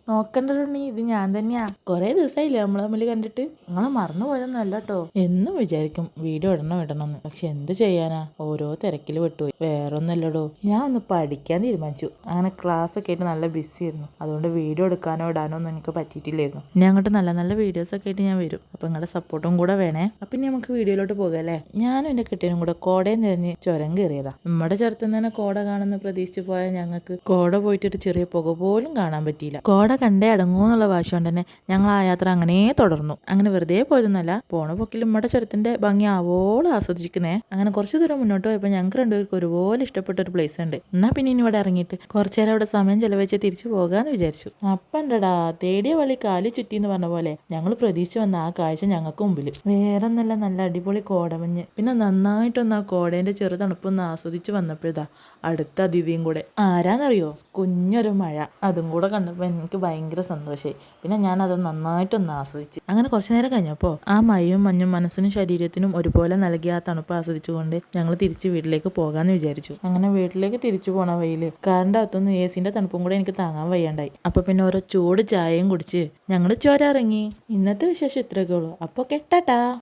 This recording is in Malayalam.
നോക്കണ്ടീ, ഇത് ഞാൻ തന്നെയാ. കുറേ ദിവസമായില്ലേ നമ്മൾ തമ്മിൽ കണ്ടിട്ട്. നിങ്ങൾ മറന്നു പോയതൊന്നല്ല കേട്ടോ. എന്നും വിചാരിക്കും വീഡിയോ ഇടണമെന്ന്. പക്ഷെ എന്ത് ചെയ്യാനാ, ഓരോ തിരക്കിൽ വിട്ടുപോയി. വേറൊന്നല്ലടോ, ഞാൻ ഒന്ന് പഠിക്കാൻ തീരുമാനിച്ചു. അങ്ങനെ ക്ലാസ് ഒക്കെ ആയിട്ട് നല്ല ബിസി ആയിരുന്നു. അതുകൊണ്ട് വീഡിയോ എടുക്കാനോ ഇടാനോ ഒന്നും എനിക്ക് പറ്റിയിട്ടില്ലായിരുന്നു. ഇനി അങ്ങോട്ട് നല്ല നല്ല വീഡിയോസ് ഒക്കെ ആയിട്ട് ഞാൻ വരും. അപ്പൊ നിങ്ങളുടെ സപ്പോർട്ടും കൂടെ വേണേ. അപ്പൊ ഇനി നമുക്ക് വീഡിയോയിലോട്ട് പോകാല്ലേ. ഞാനും എന്റെ കെട്ടിയനും കൂടെ കോടയും തിരഞ്ഞ് ചുരം കയറിയതാ. നമ്മുടെ ചെറുത്തുനിന്ന് തന്നെ കോട കാണുന്ന പ്രതീക്ഷിച്ച് പോയാൽ ഞങ്ങൾക്ക് കോട പോയിട്ട് ഒരു ചെറിയ പുക പോലും കാണാൻ പറ്റിയില്ല. കോട കണ്ടേ അടങ്ങൂന്നുള്ള വാശി കൊണ്ട് തന്നെ ഞങ്ങൾ ആ യാത്ര അങ്ങനെ തുടർന്നു. അങ്ങനെ വെറുതെ പോയതൊന്നല്ല, പോണ പൊക്കിൽ നമ്മുടെ ചുരത്തിന്റെ ഭംഗി ആവോളം ആസ്വദിക്കുന്നേ. അങ്ങനെ കുറച്ച് ദൂരം മുന്നോട്ട് പോയപ്പോൾ ഞങ്ങൾക്ക് രണ്ടുപേർക്ക് ഒരുപോലെ ഇഷ്ടപ്പെട്ട ഒരു പ്ലേസ് ഉണ്ട്. എന്നാ പിന്നെ ഇനി ഇവിടെ ഇറങ്ങിയിട്ട് കുറച്ചു നേരം അവിടെ സമയം ചെലവഴിച്ച് തിരിച്ചു പോകാന്ന് വിചാരിച്ചു. അപ്പണ്ടടാ, തേടിയ വഴി കാലി ചുറ്റി എന്ന് പറഞ്ഞ പോലെ ഞങ്ങൾ പ്രതീക്ഷിച്ച് വന്ന ആ കാഴ്ച ഞങ്ങൾക്ക് മുമ്പിൽ. വേറൊന്നല്ല, നല്ല അടിപൊളി കോടമഞ്ഞ്. പിന്നെ നന്നായിട്ടൊന്ന് ആ കോടേന്റെ ചെറു തണുപ്പൊന്ന് ആസ്വദിച്ച് വന്നപ്പോഴാ അടുത്ത അതിഥിയും കൂടെ. ആരാന്നറിയോ? കുഞ്ഞൊരു മഴ. അതും കൂടെ കണ്ടപ്പോൾ എനിക്ക് ഭയങ്കര സന്തോഷമായി. പിന്നെ ഞാൻ അത് നന്നായിട്ടൊന്ന് ആസ്വദിച്ചു. അങ്ങനെ കുറച്ചു നേരം കഴിഞ്ഞപ്പോൾ ആ മഴയും മഞ്ഞും മനസ്സിനും ശരീരത്തിനും ഒരുപോലെ നൽകിയ ആ തണുപ്പ് ആസ്വദിച്ചുകൊണ്ട് ഞങ്ങൾ തിരിച്ച് വീട്ടിലേക്ക് പോകാന്ന് വിചാരിച്ചു. അങ്ങനെ വീട്ടിലേക്ക് തിരിച്ചു പോണ വഴിയിൽ കാറിന്റെ അകത്തൊന്നും AC തണുപ്പും കൂടെ എനിക്ക് താങ്ങാൻ വയ്യാണ്ടായി. അപ്പൊ പിന്നെ ഓരോ ചൂട് ചായയും കുടിച്ച് ഞങ്ങൾ ചുരം ഇറങ്ങി. ഇന്നത്തെ വിശേഷം ഇത്രയൊക്കെ ഉള്ളൂ. അപ്പോൾ കെട്ടാട്ടാ.